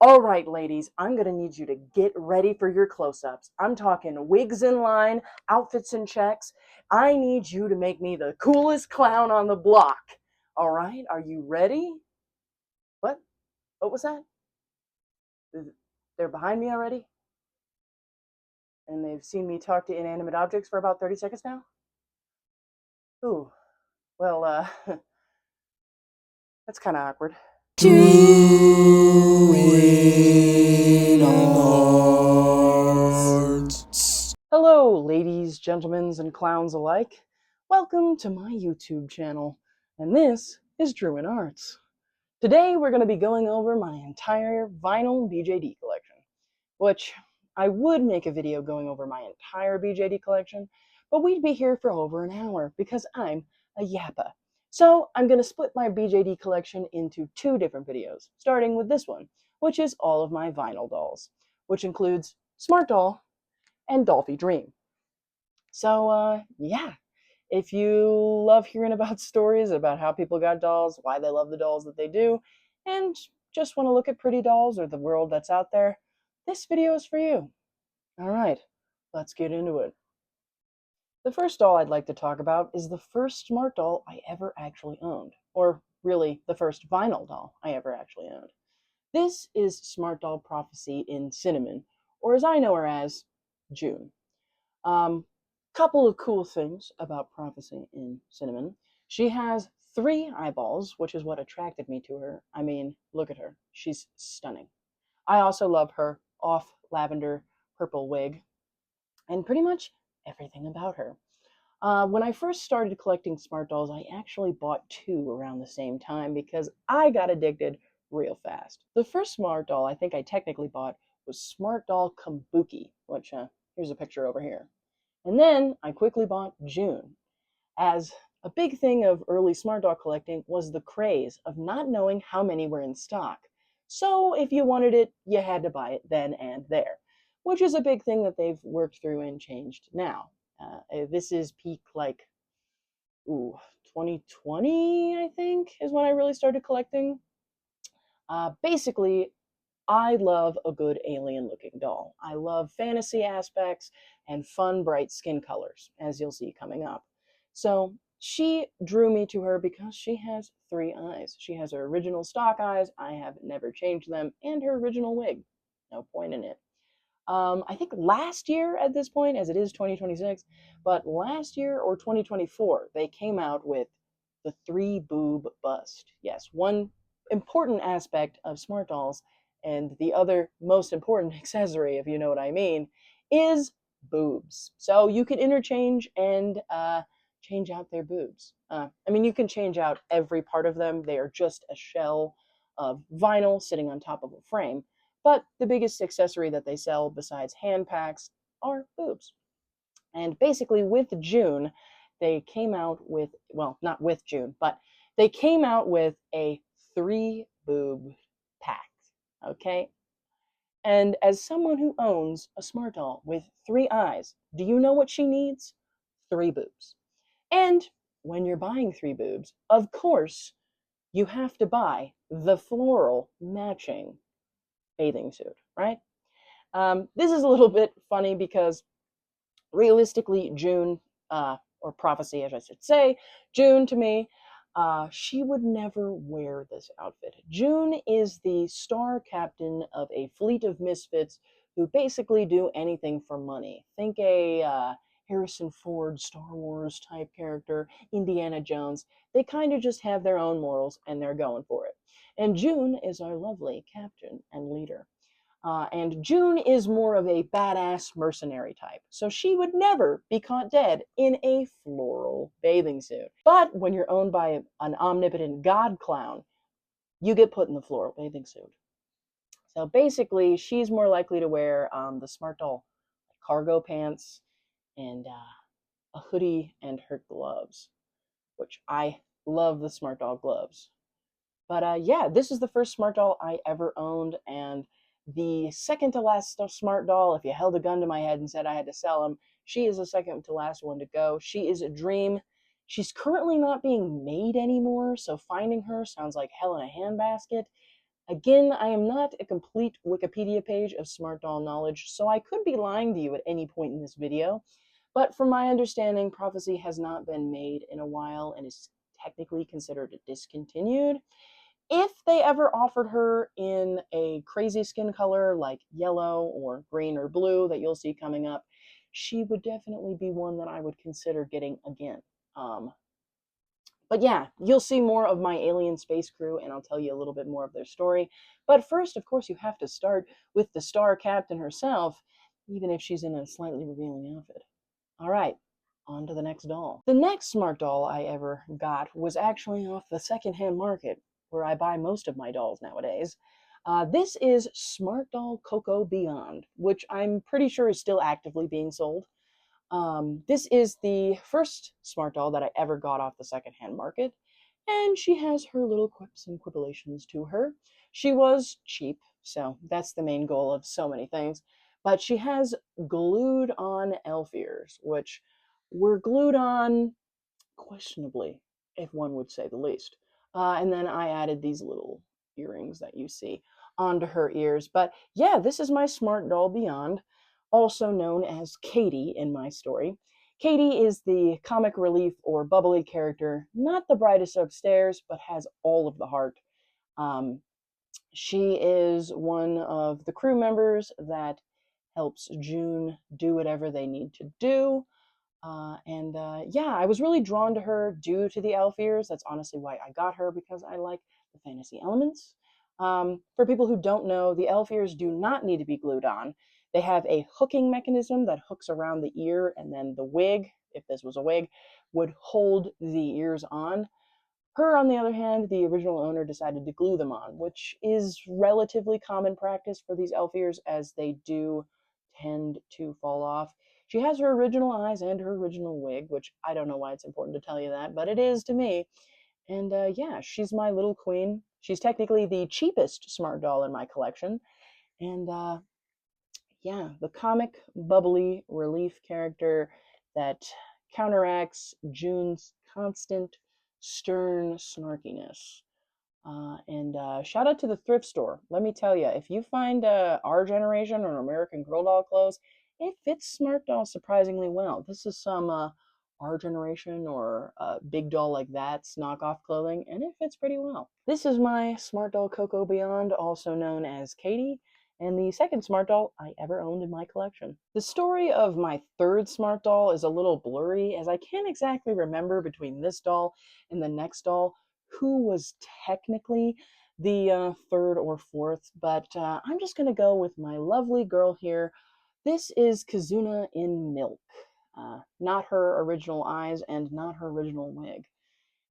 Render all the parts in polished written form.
All right, ladies, I'm going to need you to get ready for your close-ups. I'm talking wigs in line, outfits in checks. I need you to make me the coolest clown on the block. All right, are you ready? What? What was that? They're behind me already? And they've seen me talk to inanimate objects for about 30 seconds now? Ooh, well, that's kind of awkward. Doing arts. Hello, ladies, gentlemen, and clowns alike. Welcome to my YouTube channel, and this is Drew in Arts. Today we're going to be going over my entire vinyl BJD collection, which I would make a video going over my entire BJD collection, but we'd be here for over an hour because I'm a yappa. So I'm going to split my BJD collection into two different videos, starting with this one, which is all of my vinyl dolls, which includes Smart Doll and Dollfie Dream. So, yeah, if you love hearing about stories about how people got dolls, why they love the dolls that they do, and just want to look at pretty dolls or the world that's out there, this video is for you. All right, let's get into it. The first doll I'd like to talk about is the first Smart Doll I ever actually owned, or really the first vinyl doll I ever actually owned. This is Smart Doll Prophecy in Cinnamon, or as I know her as, June. Couple of cool things about Prophecy in Cinnamon. She has 3 eyeballs, which is what attracted me to her. I mean, look at her. She's stunning. I also love her off lavender purple wig and pretty much everything about her. When I first started collecting Smart Dolls, I actually bought 2 around the same time because I got addicted real fast. The first Smart Doll I think I technically bought was Smart Doll Kabuki, which, here's a picture over here. And then I quickly bought June, as a big thing of early Smart Doll collecting was the craze of not knowing how many were in stock. So if you wanted it, you had to buy it then and there, which is a big thing that they've worked through and changed now. This is peak, like, 2020, I think, is when I really started collecting. Basically, I love a good alien-looking doll. I love fantasy aspects and fun, bright skin colors, as you'll see coming up. So she drew me to her because she has 3 eyes. She has her original stock eyes, I have never changed them, and her original wig. No point in it. I think last year at this point, as it is 2026, but last year or 2024, they came out with the 3-boob bust. Yes, one important aspect of Smart Dolls, and the other most important accessory, if you know what I mean, is boobs. So you can interchange and change out their boobs. I mean, you can change out every part of them. They are just a shell of vinyl sitting on top of a frame. But the biggest accessory that they sell besides hand packs are boobs. And basically with June, they came out with, well, not with June, but they came out with a 3-boob pack, okay? And as someone who owns a Smart Doll with 3 eyes, do you know what she needs? 3 boobs. And when you're buying 3 boobs, of course, you have to buy the floral matching bathing suit, right? This is a little bit funny because realistically, June, or Prophecy, as I should say, June to me, she would never wear this outfit. June is the star captain of a fleet of misfits who basically do anything for money. Think a Harrison Ford Star Wars type character, Indiana Jones. They kind of just have their own morals and they're going for it. And June is our lovely captain and leader. And June is more of a badass mercenary type, so she would never be caught dead in a floral bathing suit. But when you're owned by an omnipotent god clown, you get put in the floral bathing suit. So basically, she's more likely to wear the Smart Doll cargo pants and a hoodie and her gloves, which I love the Smart Doll gloves. But yeah, this is the first Smart Doll I ever owned, and the second to last Smart Doll, if you held a gun to my head and said I had to sell him, she is the second to last one to go. She is a dream. She's currently not being made anymore, so finding her sounds like hell in a handbasket. Again, I am not a complete Wikipedia page of smart doll knowledge, so I could be lying to you at any point in this video, but from my understanding, Prophecy has not been made in a while and is technically considered discontinued. If they ever offered her in a crazy skin color like yellow or green or blue that you'll see coming up, she would definitely be one that I would consider getting again. But yeah, you'll see more of my alien space crew, and I'll tell you a little bit more of their story. But first, of course, you have to start with the star captain herself, even if she's in a slightly revealing outfit. All right, on to the next doll. The next smart doll I ever got was actually off the secondhand market, where I buy most of my dolls nowadays. This is Smart Doll Coco Beyond, which I'm pretty sure is still actively being sold. This is the first smart doll that I ever got off the secondhand market, and she has her little quips and quibulations to her. She was cheap, so that's the main goal of so many things, but she has glued on elf ears, which were glued on questionably, if one would say the least. And then I added these little earrings that you see onto her ears. But yeah, this is my smart doll Beyond, also known as Katie in my story. Katie is the comic relief or bubbly character, not the brightest upstairs, but has all of the heart. Um, she is one of the crew members that helps June do whatever they need to do. Yeah, I was really drawn to her due to the elf ears. That's honestly why I got her, because I like the fantasy elements. For people who don't know, the elf ears do not need to be glued on. They have a hooking mechanism that hooks around the ear, and then the wig, if this was a wig, would hold the ears on. Her, on the other hand, the original owner decided to glue them on, which is relatively common practice for these elf ears, as they do tend to fall off. She has her original eyes and her original wig, which I don't know why it's important to tell you that, but it is to me. And yeah, she's my little queen. She's technically the cheapest smart doll in my collection. And yeah, the comic, bubbly relief character that counteracts June's constant, stern snarkiness. Shout out to the thrift store. Let me tell you, if you find our generation or American Girl doll clothes, it fits smart dolls surprisingly well. This is some our generation or big doll like that's knockoff clothing, and it fits pretty well. This is my smart doll Coco Beyond, also known as Katie, and the second smart doll I ever owned in my collection. The story of my third smart doll is a little blurry, as I can't exactly remember between this doll and the next doll who was technically the third or fourth, but I'm just going to go with my lovely girl here. This is Kazuna in Milk. Not her original eyes and not her original wig.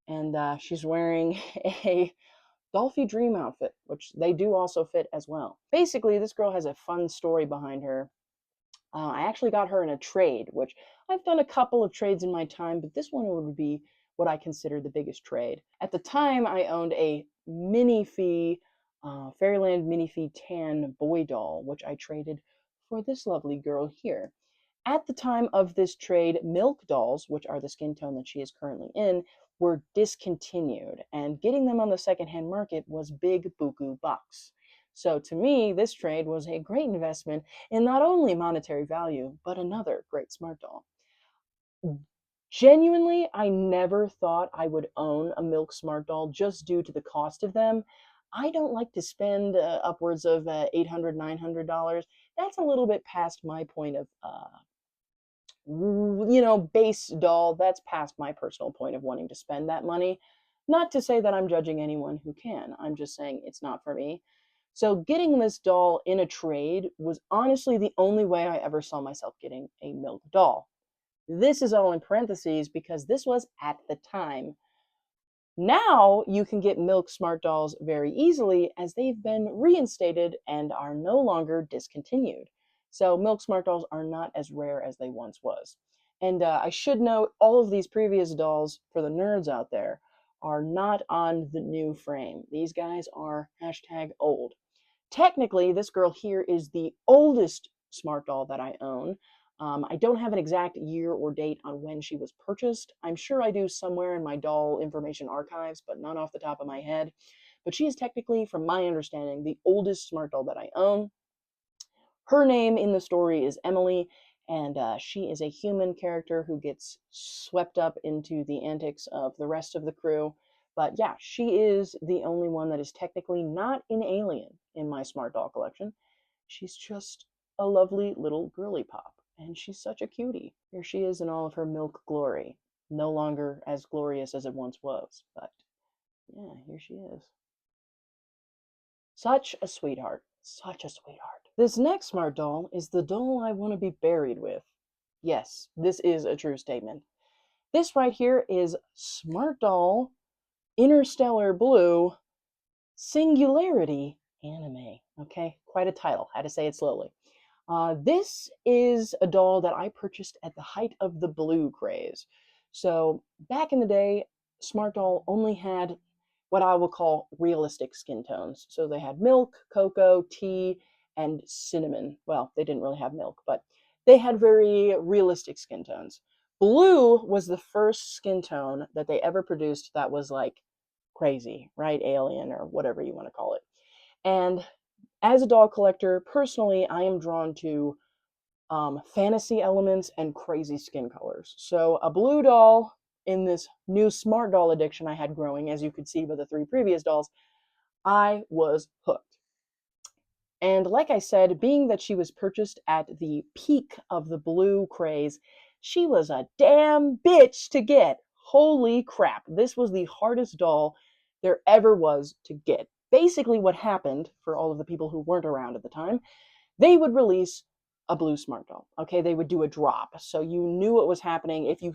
And she's wearing a Dollfie dream outfit, which they do also fit as well. Basically, this girl has a fun story behind her. I actually got her in a trade, which I've done a couple of trades in my time, but this one would be what I consider the biggest trade. At the time, I owned a Minifee, Fairyland Minifee tan boy doll, which I traded for this lovely girl here. At the time of this trade, milk dolls, which are the skin tone that she is currently in, were discontinued, and getting them on the secondhand market was big buku bucks. So to me, this trade was a great investment in not only monetary value, but another great smart doll. Genuinely, I never thought I would own a milk smart doll just due to the cost of them. I don't like to spend upwards of $800, $900. That's a little bit past my point of base doll. That's past my personal point of wanting to spend that money. Not to say that I'm judging anyone who can. I'm just saying it's not for me. So getting this doll in a trade was honestly the only way I ever saw myself getting a milk doll. This is all in parentheses because this was at the time. Now you can get milk smart dolls very easily, as they've been reinstated and are no longer discontinued. So milk smart dolls are not as rare as they once was. And I should note, all of these previous dolls, for the nerds out there, are not on the new frame. These guys are hashtag old. Technically, this girl here is the oldest smart doll that I own. I don't have an exact year or date on when she was purchased. I'm sure I do somewhere in my doll information archives, but not off the top of my head. but she is technically, from my understanding, the oldest smart doll that I own. Her name in the story is Emily, and she is a human character who gets swept up into the antics of the rest of the crew. But yeah, she is the only one that is technically not an alien in my smart doll collection. She's just a lovely little girly pop, and she's such a cutie. Here she is in all of her milk glory. No longer as glorious as it once was, but yeah, here she is. Such a sweetheart. Such a sweetheart. This next smart doll is the doll I want to be buried with. Yes, this is a true statement. This right here is Smart Doll Interstellar Blue Singularity Anime. Okay, quite a title. Had to say it slowly. This is a doll that I purchased at the height of the blue craze. So back in the day, Smart Doll only had what I will call realistic skin tones. So they had milk, cocoa, tea, and cinnamon. Well, they didn't really have milk, but they had very realistic skin tones. Blue was the first skin tone that they ever produced that was like crazy, right? Alien or whatever you want to call it. And as a doll collector, personally, I am drawn to fantasy elements and crazy skin colors. So a blue doll in this new smart doll addiction I had growing, as you could see by the 3 previous dolls, I was hooked. And like I said, being that she was purchased at the peak of the blue craze, she was a damn bitch to get. Holy crap. This was the hardest doll there ever was to get. Basically, what happened, for all of the people who weren't around at the time, they would release a blue smart doll. Okay, they would do a drop. So you knew what was happening. If you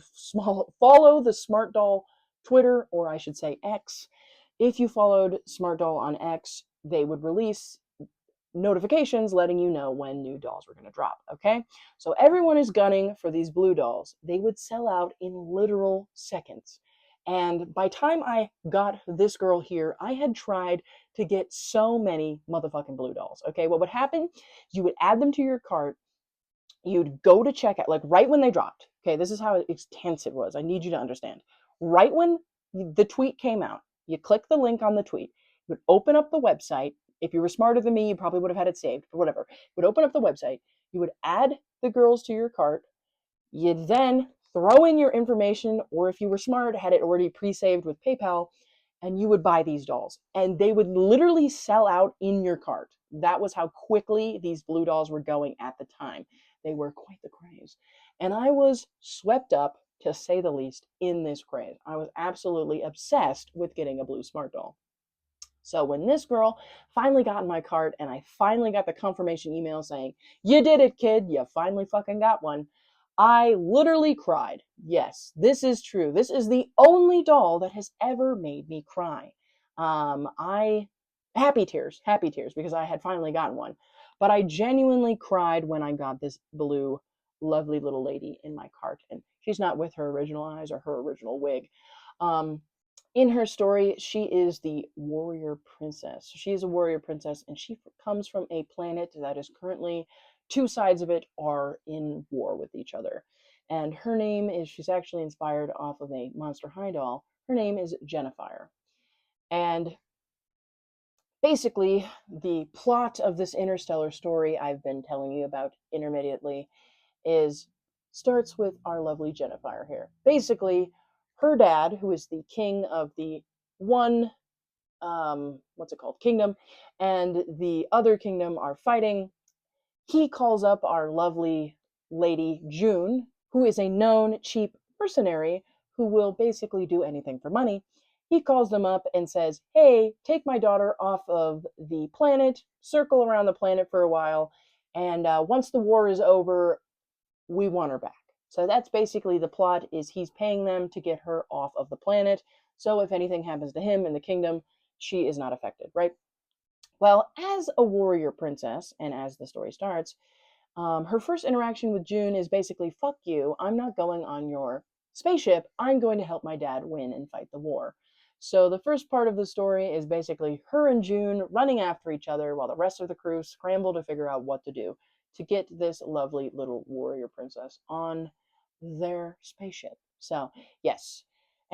follow the smart doll Twitter, or I should say X, if you followed smart doll on X, they would release notifications letting you know when new dolls were going to drop. Okay, so everyone is gunning for these blue dolls. They would sell out in literal seconds. And by time I got this girl here, I had tried to get so many motherfucking blue dolls. Okay, what would happen? You would add them to your cart. You'd go to checkout, like right when they dropped. Okay, this is how intense it was. I need you to understand. Right when the tweet came out, you click the link on the tweet. You would open up the website. If you were smarter than me, you probably would have had it saved, or whatever. You would open up the website. You would add the girls to your cart. You'd then throw in your information, or if you were smart, had it already pre-saved with PayPal, and you would buy these dolls. And they would literally sell out in your cart. That was how quickly these blue dolls were going at the time. They were quite the craze. And I was swept up, to say the least, in this craze. I was absolutely obsessed with getting a blue smart doll. So when this girl finally got in my cart and I finally got the confirmation email saying, "You did it, kid, you finally fucking got one," I literally cried. Yes, this is true. This is the only doll that has ever made me cry. I happy tears, because I had finally gotten one. But I genuinely cried when I got this blue, lovely little lady in my cart, and she's not with her original eyes or her original wig. Um, in her story, she is the warrior princess. She is a warrior princess, and she comes from a planet that is currently, 2 sides of it are in war with each other. And her name is, she's actually inspired off of a Monster High doll. Her name is Jennifer. And basically, the plot of this interstellar story I've been telling you about intermittently is starts with our lovely Jennifer here. Basically, her dad, who is the king of the one what's it called, kingdom, and the other kingdom are fighting. He calls up our lovely lady June, who is a known cheap mercenary who will basically do anything for money. He calls them up and says, "Hey, take my daughter off of the planet, circle around the planet for a while, and once the war is over, we want her back." So that's basically the plot, is he's paying them to get her off of the planet. So if anything happens to him in the kingdom, she is not affected, right? Well, as a warrior princess, and as the story starts, her first interaction with June is basically, "Fuck you, I'm not going on your spaceship, I'm going to help my dad win and fight the war." So the first part of the story is basically her and June running after each other while the rest of the crew scramble to figure out what to do to get this lovely little warrior princess on their spaceship. So, yes.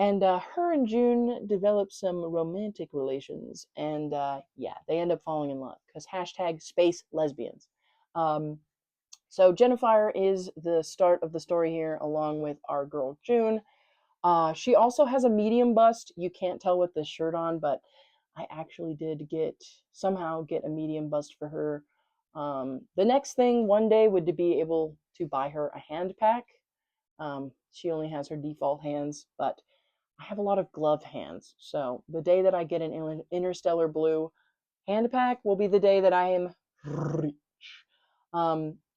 And her and June develop some romantic relations, and yeah, they end up falling in love because hashtag space lesbians. Um, so Jennifer is the start of the story here, along with our girl June. She also has a medium bust. You can't tell with this shirt on, but I actually did somehow get a medium bust for her. The next thing one day would be able to buy her a hand pack. She only has her default hands, but I have a lot of glove hands. So the day that I get an interstellar blue hand pack will be the day that I am rich.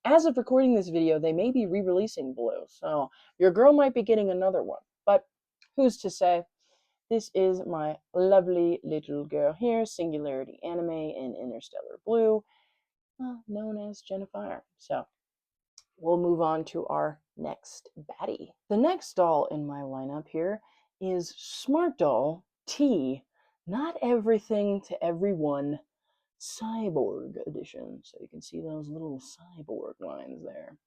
As of recording this video, they may be re-releasing blue, so your girl might be getting another one. But who's to say? This is my lovely little girl here, Singularity Anime in Interstellar Blue, known as Jennifer. So we'll move on to our next baddie. The next doll in my lineup here is Smart Doll T, Not Everything to Everyone Cyborg Edition. So you can see those little cyborg lines there.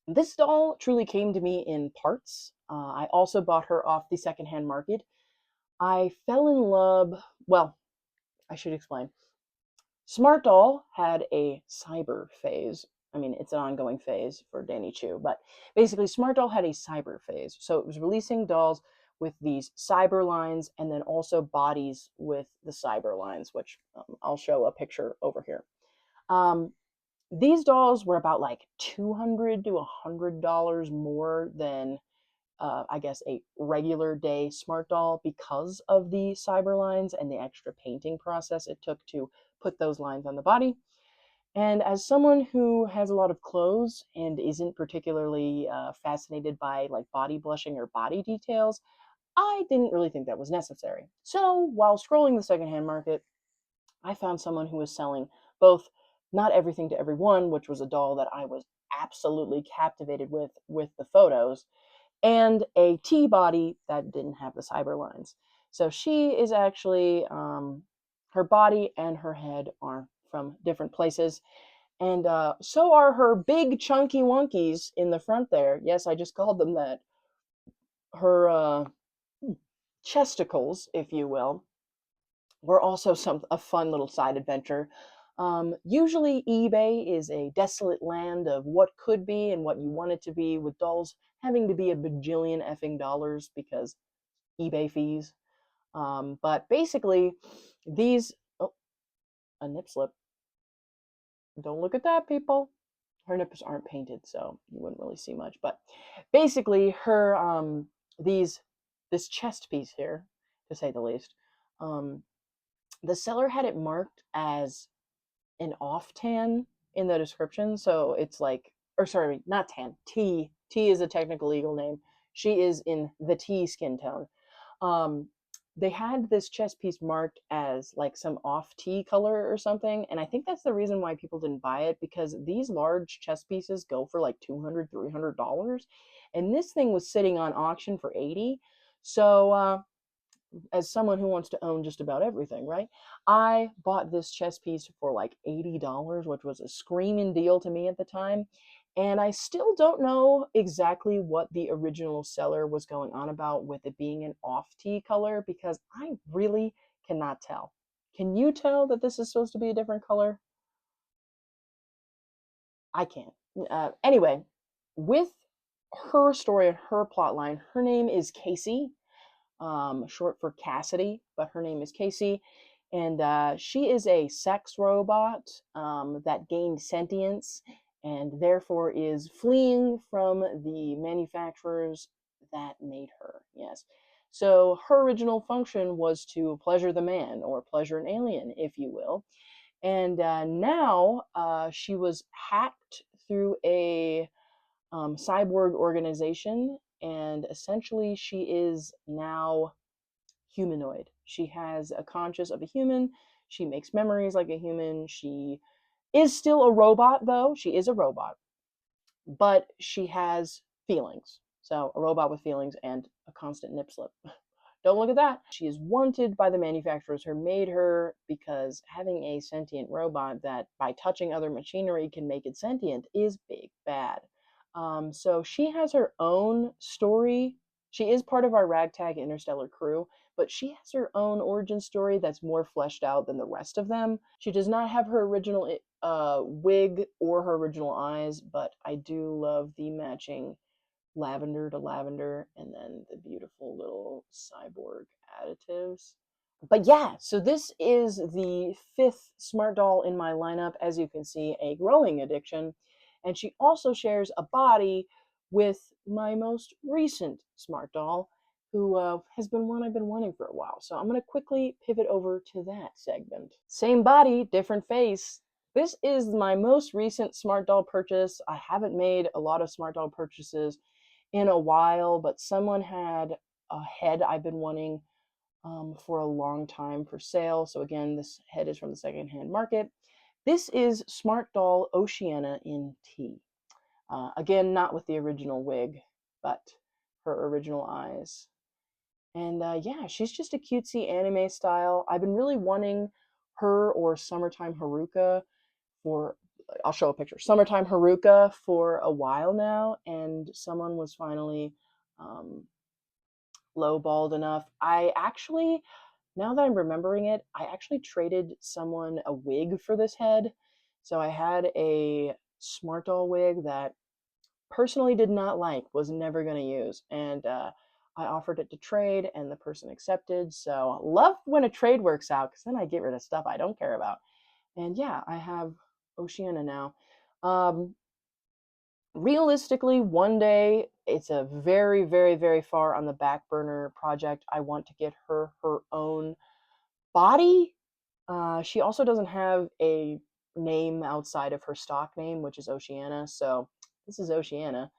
This doll truly came to me in parts. I also bought her off the secondhand market. I fell in love, well, I should explain. Smart Doll had a cyber phase. I mean, it's an ongoing phase for Danny Choo, but basically, Smart Doll had a cyber phase. So it was releasing dolls with these cyber lines and then also bodies with the cyber lines, which I'll show a picture over here. These dolls were about like $200 to $100 more than I guess, a regular day Smart Doll because of the cyber lines and the extra painting process it took to put those lines on the body. And as someone who has a lot of clothes and isn't particularly fascinated by like body blushing or body details, I didn't really think that was necessary. So while scrolling the secondhand market, I found someone who was selling both Not Everything to Everyone, which was a doll that I was absolutely captivated with the photos, and a T body that didn't have the cyber lines. So she is actually, her body and her head are from different places. And so are her big chunky wonkies in the front there. Yes, I just called them that. Her chesticles, if you will, were also a fun little side adventure. Usually eBay is a desolate land of what could be and what you want it to be, with dolls having to be a bajillion effing dollars because eBay fees. But basically, these, oh, a nip slip. Don't look at that, people. Her nips aren't painted, so you wouldn't really see much. But basically, her this chest piece here, to say the least, the seller had it marked as an off tan in the description, so it's like, or sorry, not tan, T. T is a technical legal name. She is in the T skin tone. Um, they had this chest piece marked as like some off tea color or something, and I think that's the reason why people didn't buy it, because these large chest pieces go for like $200, $300, and this thing was sitting on auction for 80. So as someone who wants to own just about everything, right? I bought this chess piece for like $80, which was a screaming deal to me at the time. And I still don't know exactly what the original seller was going on about with it being an off tea color, because I really cannot tell. Can you tell that this is supposed to be a different color? I can't. Anyway, with her story and her plot line, her name is Casey, short for Cassidy, but her name is Casey. And she is a sex robot that gained sentience and therefore is fleeing from the manufacturers that made her. Yes. So her original function was to pleasure the man, or pleasure an alien, if you will. And now she was hacked through a cyborg organization, and essentially she is now humanoid. She has a conscience of a human. She makes memories like a human. She is still a robot, though. She is a robot, but she has feelings. So, a robot with feelings and a constant nip slip. Don't look at that. She is wanted by the manufacturers who made her, because having a sentient robot that by touching other machinery can make it sentient is big bad. So she has her own story She is part of our Ragtag Interstellar crew, but she has her own origin story that's more fleshed out than the rest of them. She does not have her original wig or her original eyes, but I do love the matching lavender to lavender and then the beautiful little cyborg additives. But yeah, so this is the fifth smart doll in my lineup. As you can see, a growing addiction. And she also shares a body with my most recent smart doll, who has been one I've been wanting for a while. So I'm going to quickly pivot over to that segment. Same body, different face. This is my most recent smart doll purchase. I haven't made a lot of smart doll purchases in a while, but someone had a head I've been wanting for a long time for sale. So again, this head is from the secondhand market. This is Smart Doll Oceana in T. Again, not with the original wig, but her original eyes. And yeah, she's just a cutesy anime style. I've been really wanting her or Summertime Haruka for, I'll show a picture, Summertime Haruka for a while now, and someone was finally lowballed enough. I actually, now that I'm remembering it, I actually traded someone a wig for this head. So I had a Smart Doll wig that personally did not like, was never going to use, and I offered it to trade, and the person accepted. So love when a trade works out, because then I get rid of stuff I don't care about. And yeah, I have Oceana now. Realistically, one day, it's a very, very, very far on the back burner project. I want to get her her own body. She also doesn't have a name outside of her stock name, which is Oceana. So this is Oceana.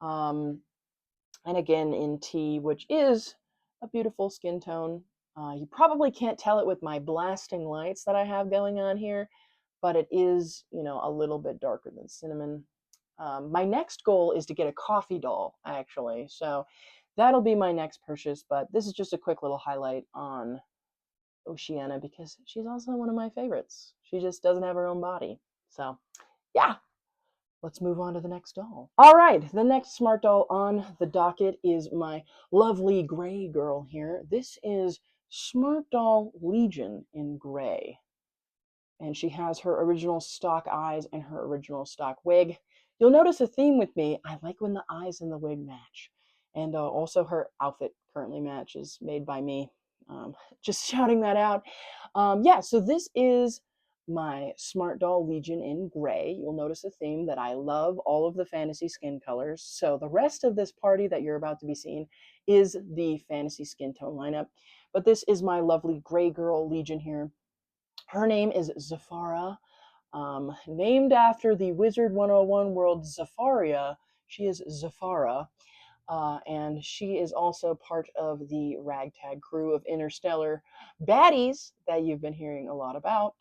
And again, in T, which is a beautiful skin tone. You probably can't tell it with my blasting lights that I have going on here, but it is, you know, a little bit darker than cinnamon. My next goal is to get a coffee doll, actually. So that'll be my next purchase, but this is just a quick little highlight on Oceana because she's also one of my favorites. She just doesn't have her own body. So yeah, let's move on to the next doll. All right, the next smart doll on the docket is my lovely gray girl here. This is Smart Doll Legion in gray. And she has her original stock eyes and her original stock wig. You'll notice a theme with me. I like when the eyes and the wig match. And also her outfit currently matches, made by me. Just shouting that out. Yeah, so this is my Smart Doll Legion in gray. You'll notice a theme that I love all of the fantasy skin colors. So the rest of this party that you're about to be seeing is the fantasy skin tone lineup. But this is my lovely gray girl Legion here. Her name is Zafara, named after the Wizard 101 world Zafaria. She is Zafara, and she is also part of the ragtag crew of interstellar baddies that you've been hearing a lot about.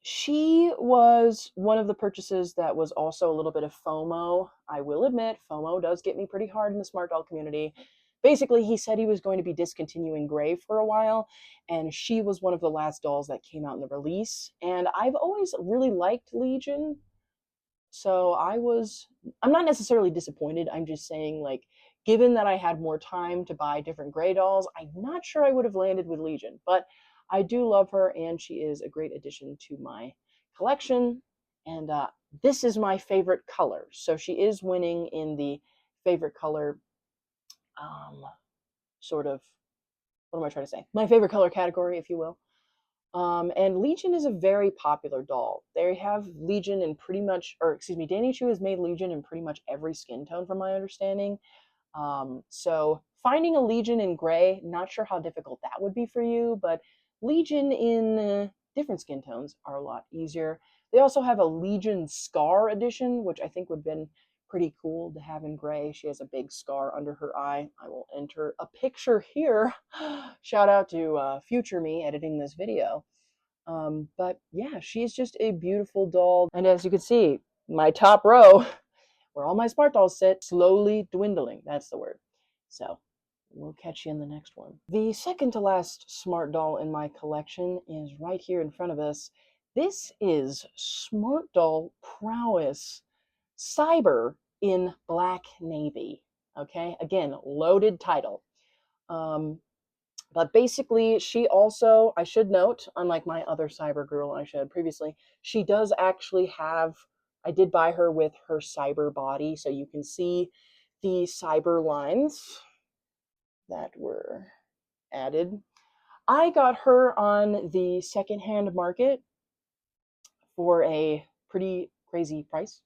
She was one of the purchases that was also a little bit of FOMO. I will admit, FOMO does get me pretty hard in the smart doll community. Basically, he said he was going to be discontinuing Gray for a while, and she was one of the last dolls that came out in the release. And I've always really liked Legion, so I'm not necessarily disappointed. I'm just saying, like, given that I had more time to buy different Gray dolls, I'm not sure I would have landed with Legion, but I do love her, and she is a great addition to my collection. And this is my favorite color. So she is winning in the favorite color sort of, what am I trying to say? My favorite color category, if you will. And Legion is a very popular doll. They have Legion in pretty much, or excuse me, Danny Choo has made Legion in pretty much every skin tone, from my understanding. So finding a Legion in gray, not sure how difficult that would be for you, but Legion in different skin tones are a lot easier. They also have a Legion Scar edition, which I think would have been pretty cool to have in gray. She has a big scar under her eye. I will enter a picture here. Shout out to future me editing this video. But yeah, she's just a beautiful doll. And as you can see, my top row, where all my smart dolls sit, slowly dwindling. That's the word. So we'll catch you in the next one. The second to last smart doll in my collection is right here in front of us. This is Smart Doll Prowess Cyber in Black Navy. Okay, again, loaded title. Um, but basically, she also, I should note, unlike my other cyber girl I showed previously, she does actually have, I did buy her with her cyber body, so you can see the cyber lines that were added. I got her on the secondhand market for a pretty crazy price.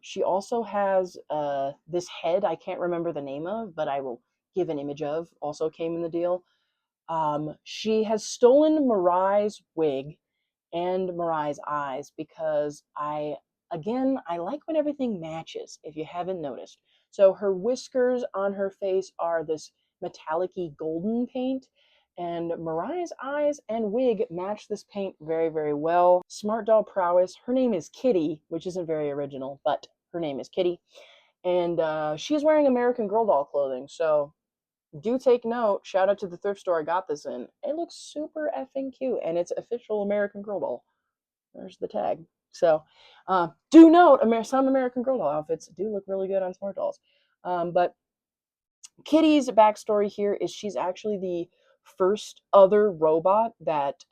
She also has this head I can't remember the name of, but I will give an image of, also came in the deal. She has stolen Marai's wig and Marai's eyes because I like when everything matches, if you haven't noticed. So her whiskers on her face are this metallic-y golden paint, and Marai's eyes and wig match this paint very, very well. Smart doll prowess. Her name is Kitty, which isn't very original, but her name is Kitty. And she's wearing American Girl doll clothing, so do take note. Shout out to the thrift store I got this in. It looks super effing cute, and it's official American Girl doll. There's the tag. So, do note, some American Girl doll outfits do look really good on Smart Dolls. But Kitty's backstory here is she's actually the first other robot that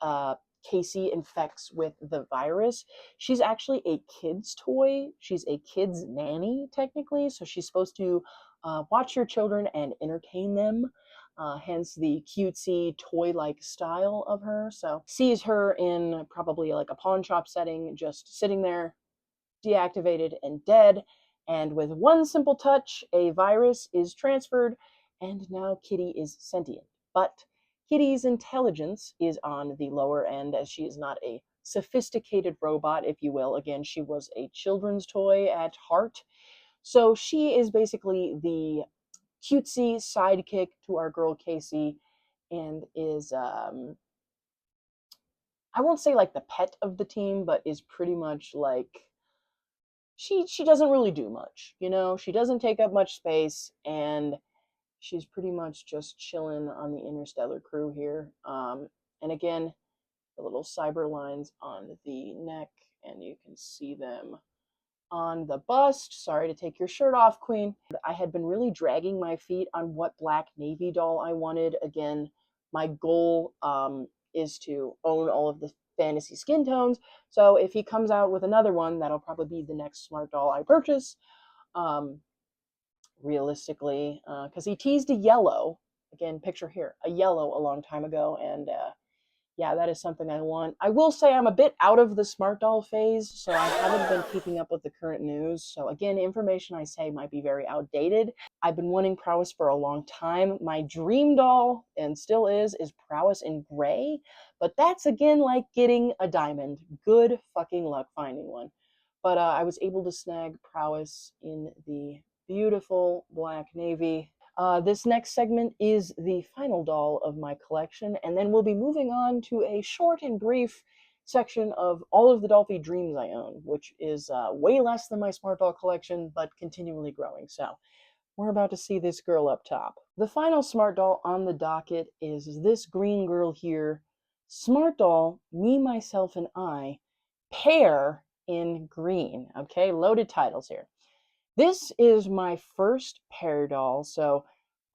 Casey infects with the virus. She's actually a kid's toy. She's a kid's nanny, technically. So she's supposed to watch your children and entertain them. Hence the cutesy toy-like style of her. So sees her in probably like a pawn shop setting, just sitting there deactivated and dead. And with one simple touch, a virus is transferred, and now Kitty is sentient. But Kitty's intelligence is on the lower end, as she is not a sophisticated robot, if you will. Again, she was a children's toy at heart. So she is basically the cutesy sidekick to our girl Casey, and is I won't say like the pet of the team, but is pretty much like she doesn't really do much, you know. She doesn't take up much space, and she's pretty much just chilling on the interstellar crew here. And again, the little cyber lines on the neck, and you can see them on the bust. Sorry to take your shirt off, Queen. I had been really dragging my feet on what black navy doll I wanted. Again, my goal is to own all of the fantasy skin tones. So if he comes out with another one, that'll probably be the next smart doll I purchase. Um, Realistically, because he teased a yellow. Again, picture here, a yellow a long time ago, and yeah, that is something I want. I will say I'm a bit out of the smart doll phase, so I haven't been keeping up with the current news. So again, information I say might be very outdated. I've been wanting prowess for a long time. My dream doll, and still is prowess in gray, but that's again like getting a diamond. Good fucking luck finding one. But I was able to snag prowess in the beautiful black navy. This next segment is the final doll of my collection, and then we'll be moving on to a short and brief section of all of the Dollfie dreams I own, which is way less than my smart doll collection, but continually growing. So we're about to see this girl up top. The final smart doll on the docket is this green girl here. Smart doll, me, myself, and I, pair in green. Okay, loaded titles here. This is my first pair doll, so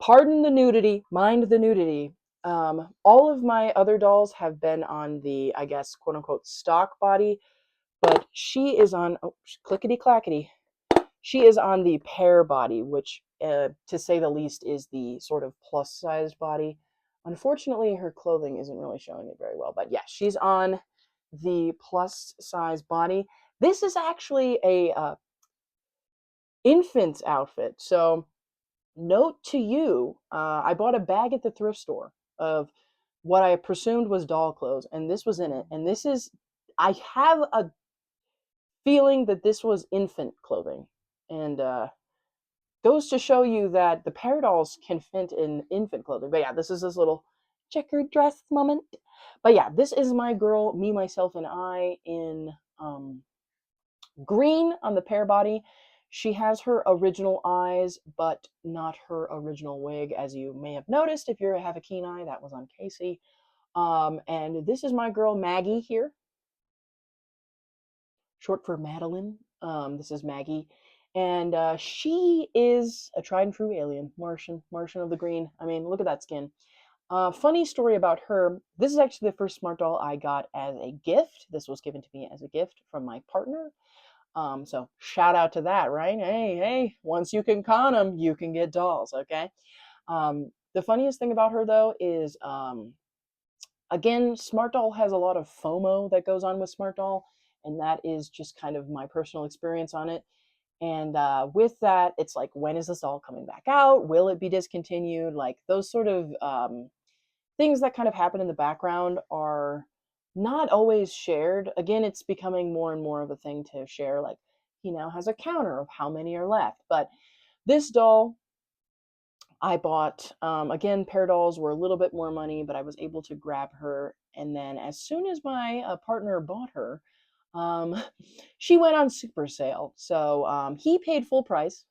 pardon the nudity, mind the nudity. All of my other dolls have been on the, I guess, quote unquote, stock body, but she is on, oh, clickety clackety, she is on the pair body, which, to say the least, is the sort of plus sized body. Unfortunately, her clothing isn't really showing it very well, but yeah, she's on the plus size body. This is actually a infant's outfit. So note to you, I bought a bag at the thrift store of what I presumed was doll clothes, and this was in it. And this is, I have a feeling that this was infant clothing. And goes to show you that the pair dolls can fit in infant clothing. But yeah, this is this little checkered dress moment. But yeah, this is my girl, me, myself, and I in green on the pair body. She has her original eyes, but not her original wig, as you may have noticed if you have a keen eye. That was on Casey. And this is my girl Maggie here, short for Madeline. This is Maggie. And she is a tried and true alien, Martian of the green. I mean, look at that skin. Funny story about her. This is actually the first smart doll I got as a gift. This was given to me as a gift from my partner. So shout out to that, right? Hey, once you can con them, you can get dolls, okay? The funniest thing about her though is, again, Smart Doll has a lot of FOMO that goes on with Smart Doll, and that is just kind of my personal experience on it. And with that, it's like, when is this doll coming back out? Will it be discontinued? Like those sort of things that kind of happen in the background are not always shared. Again, it's becoming more and more of a thing to share. Like, he now has a counter of how many are left. But this doll I bought, again, pair dolls were a little bit more money, but I was able to grab her. And then as soon as my partner bought her, um, she went on super sale. So he paid full price.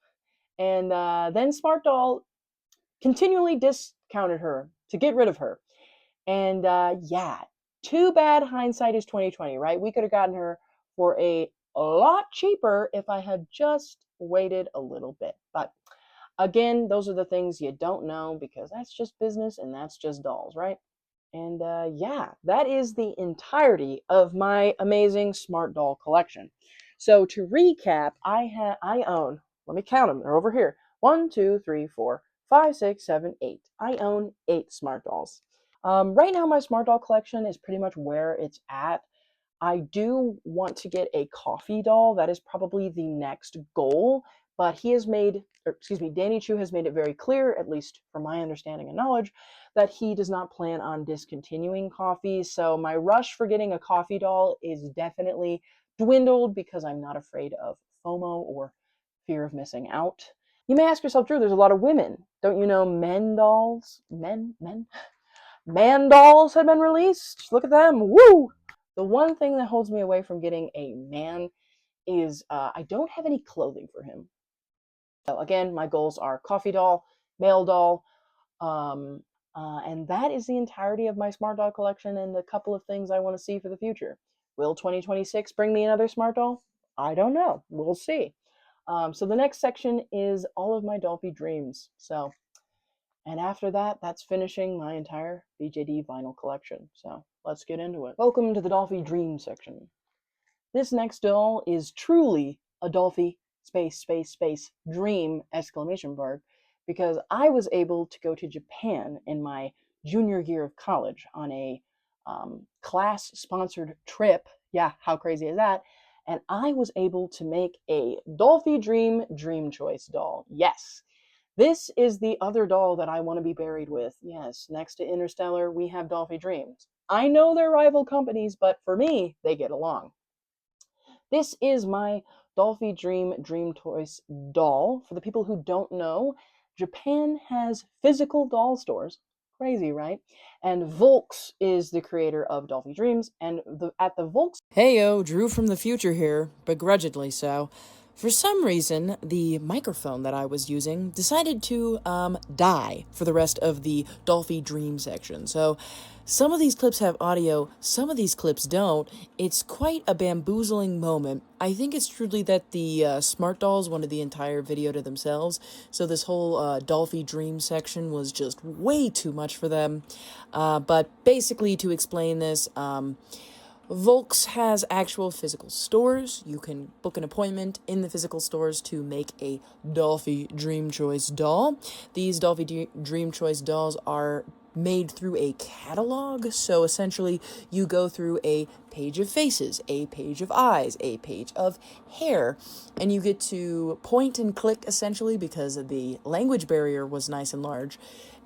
And then Smart Doll continually discounted her to get rid of her. And yeah, too bad hindsight is 2020, right? We could have gotten her for a lot cheaper if I had just waited a little bit. But again, those are the things you don't know, because that's just business and that's just dolls, right? And yeah, that is the entirety of my amazing smart doll collection. So to recap, I own, let me count them, they're over here. 1, 2, 3, 4, 5, 6, 7, 8. I own 8 smart dolls. Right now, my smart doll collection is pretty much where it's at. I do want to get a coffee doll. That is probably the next goal. But he has made, or excuse me, Danny Choo has made it very clear, at least from my understanding and knowledge, that he does not plan on discontinuing coffee. So my rush for getting a coffee doll is definitely dwindled, because I'm not afraid of FOMO or fear of missing out. You may ask yourself, Drew, there's a lot of women. Don't you know men dolls? Men? Man dolls have been released. Look at them. Woo! The one thing that holds me away from getting a man is I don't have any clothing for him. So again, my goals are coffee doll, male doll, um, and that is the entirety of my smart doll collection and a couple of things I want to see for the future. Will 2026 bring me another smart doll? I don't know. We'll see. So the next section is all of my Dollfie dreams. So, and after that, that's finishing my entire BJD vinyl collection. So let's get into it. Welcome to the Dollfie dream section. This next doll is truly a Dollfie space dream exclamation mark, because I was able to go to Japan in my junior year of college on a class sponsored trip. Yeah, how crazy is that? And I was able to make a Dollfie dream choice doll. Yes, this is the other doll that I want to be buried with. Yes, next to Interstellar, we have Dollfie Dreams. I know they're rival companies, but for me, they get along. This is my Dollfie Dream Toys doll. For the people who don't know, Japan has physical doll stores. Crazy, right? And Volks is the creator of Dollfie Dreams, and at the Volks. Heyo, Drew from the future here, begrudgingly so. For some reason, the microphone that I was using decided to die for the rest of the Dollfie Dream section. So some of these clips have audio, some of these clips don't. It's quite a bamboozling moment. I think it's truly that the Smart Dolls wanted the entire video to themselves, so this whole Dollfie Dream section was just way too much for them. But basically, to explain this, Volks has actual physical stores. You can book an appointment in the physical stores to make a Dollfie Dream Choice doll. These Dollfie Dream Choice dolls are made through a catalog, so essentially you go through a page of faces, a page of eyes, a page of hair, and you get to point and click, essentially, because the language barrier was nice and large,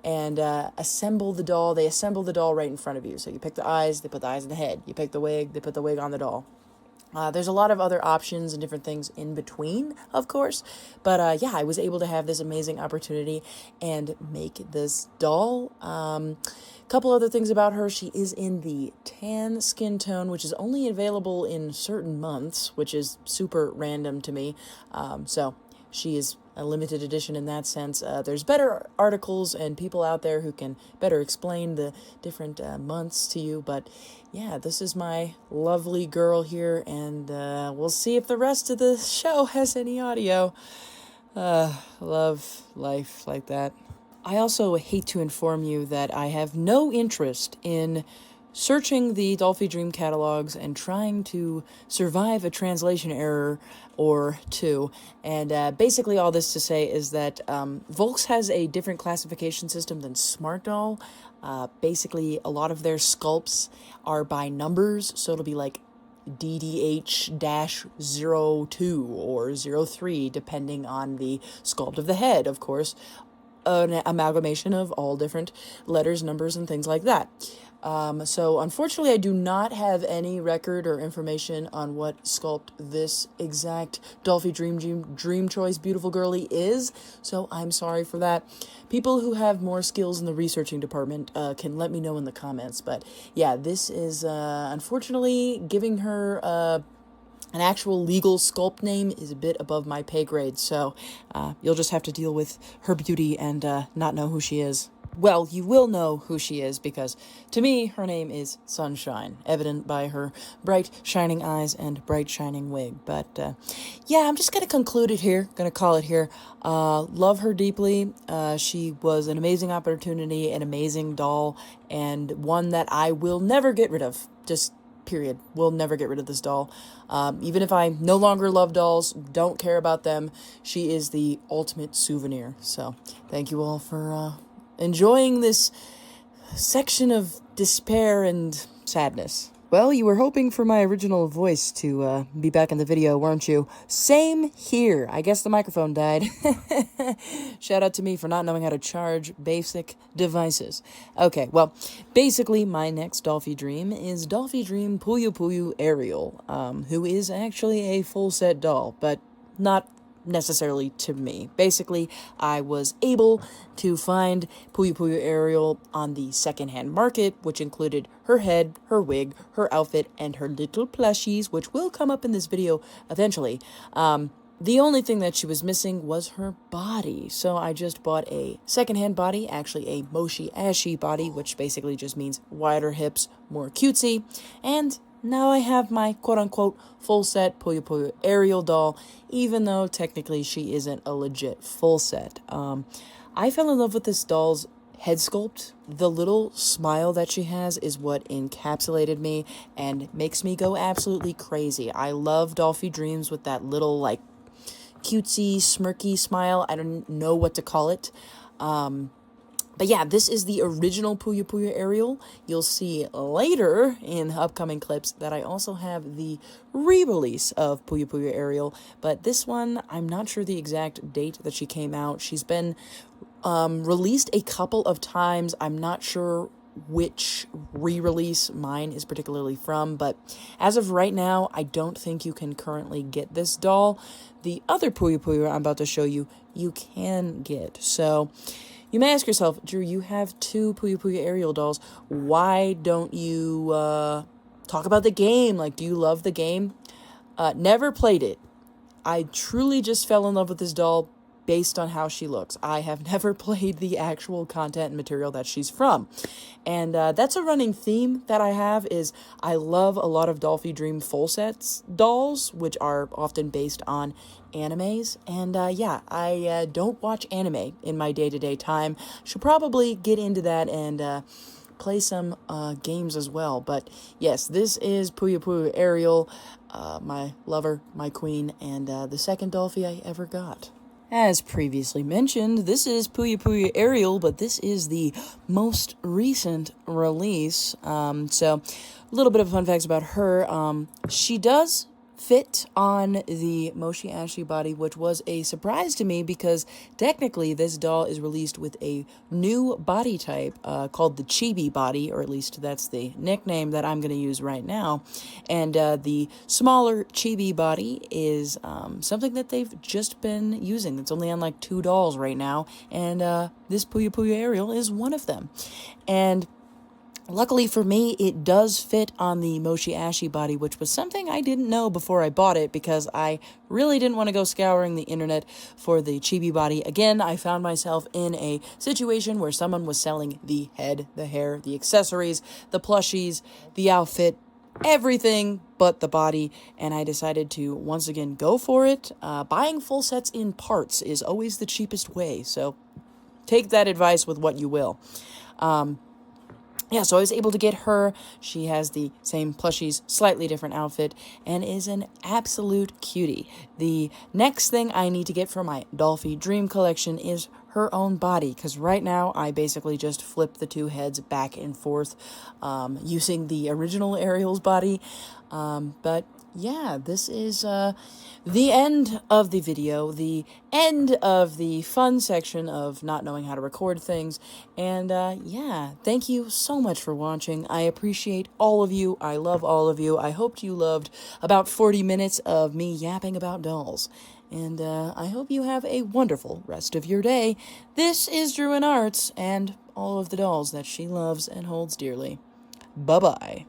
and assemble the doll. They assemble the doll right in front of you. So you pick the eyes, they put the eyes in the head. You pick the wig, they put the wig on the doll. There's a lot of other options and different things in between, of course. But yeah, I was able to have this amazing opportunity and make this doll. Couple other things about her. She is in the tan skin tone, which is only available in certain months, which is super random to me. So she is a limited edition in that sense. There's better articles and people out there who can better explain the different months to you, but yeah, this is my lovely girl here, and we'll see if the rest of the show has any audio. Love life like that. I also hate to inform you that I have no interest in searching the Dollfie Dream catalogs and trying to survive a translation error or two. And basically all this to say is that Volks has a different classification system than Smart Doll. Basically, a lot of their sculpts are by numbers, so it'll be like DDH-02 or 03, depending on the sculpt of the head, of course. An amalgamation of all different letters, numbers, and things like that. So unfortunately, I do not have any record or information on what sculpt this exact Dollfie Dream Choice Beautiful Girly is, so I'm sorry for that. People who have more skills in the researching department can let me know in the comments, but yeah, this is unfortunately giving her an actual legal sculpt name is a bit above my pay grade, so you'll just have to deal with her beauty and not know who she is. Well, you will know who she is, because to me, her name is Sunshine, evident by her bright, shining eyes and bright, shining wig. But, yeah, I'm just going to conclude it here, going to call it here. Love her deeply. She was an amazing opportunity, an amazing doll, and one that I will never get rid of. Just period. We'll never get rid of this doll. Even if I no longer love dolls, don't care about them, she is the ultimate souvenir. So, thank you all for enjoying this section of despair and sadness. Well, you were hoping for my original voice to be back in the video, weren't you? Same here. I guess the microphone died. Shout out to me for not knowing how to charge basic devices. Okay, well, basically my next Dollfie Dream is Dollfie Dream Puyo Puyo Ariel, who is actually a full set doll, but not necessarily to me. Basically, I was able to find Puyo Puyo Ariel on the secondhand market, which included her head, her wig, her outfit, and her little plushies, which will come up in this video eventually. The only thing that she was missing was her body, so I just bought a secondhand body, actually a Moshi Ashi body, which basically just means wider hips, more cutesy, and now I have my quote-unquote full set Puyo Puyo Ariel doll, even though technically she isn't a legit full set. I fell in love with this doll's head sculpt. The little smile that she has is what encapsulated me and makes me go absolutely crazy. I love Dollfie Dreams with that little, like, cutesy, smirky smile. I don't know what to call it. But yeah, this is the original Puyo Puyo Ariel. You'll see later in upcoming clips that I also have the re-release of Puyo Puyo Ariel. But this one, I'm not sure the exact date that she came out. She's been released a couple of times. I'm not sure which re-release mine is particularly from, but as of right now, I don't think you can currently get this doll. The other Puyo Puyo I'm about to show you, you can get. So you may ask yourself, Drew, you have two Puyo Puyo Ariel dolls. Why don't you talk about the game? Like, do you love the game? Never played it. I truly just fell in love with this doll based on how she looks. I have never played the actual content and material that she's from. And that's a running theme that I have, is I love a lot of Dollfie Dream full sets dolls, which are often based on animes. And yeah, I don't watch anime in my day-to-day time. Should probably get into that and play some games as well. But yes, this is Puyo Puyo Ariel, my lover, my queen, and the second Dollfie I ever got. As previously mentioned, this is Puyo Puyo Ariel, but this is the most recent release. So, a little bit of fun facts about her. She does fit on the Moshi Ashi body, which was a surprise to me because technically this doll is released with a new body type called the Chibi body, or at least that's the nickname that I'm going to use right now. And the smaller Chibi body is something that they've just been using. It's only on like 2 dolls right now, and this Puyo Puyo Ariel is one of them. And Luckily for me, it does fit on the Moshi Ashi body, which was something I didn't know before I bought it because I really didn't want to go scouring the internet for the chibi body. Again, I found myself in a situation where someone was selling the head, the hair, the accessories, the plushies, the outfit, everything but the body, and I decided to once again go for it. Buying full sets in parts is always the cheapest way, so take that advice with what you will. Yeah, so I was able to get her. She has the same plushies, slightly different outfit, and is an absolute cutie. The next thing I need to get for my Dollfie Dream Collection is her own body, because right now I basically just flip the two heads back and forth using the original Ariel's body. But yeah, this is the end of the video, the end of the fun section of not knowing how to record things. And yeah, thank you so much for watching. I appreciate all of you. I love all of you. I hoped you loved about 40 minutes of me yapping about dolls. And I hope you have a wonderful rest of your day. This is Druin Arts and all of the dolls that she loves and holds dearly. Bye-bye.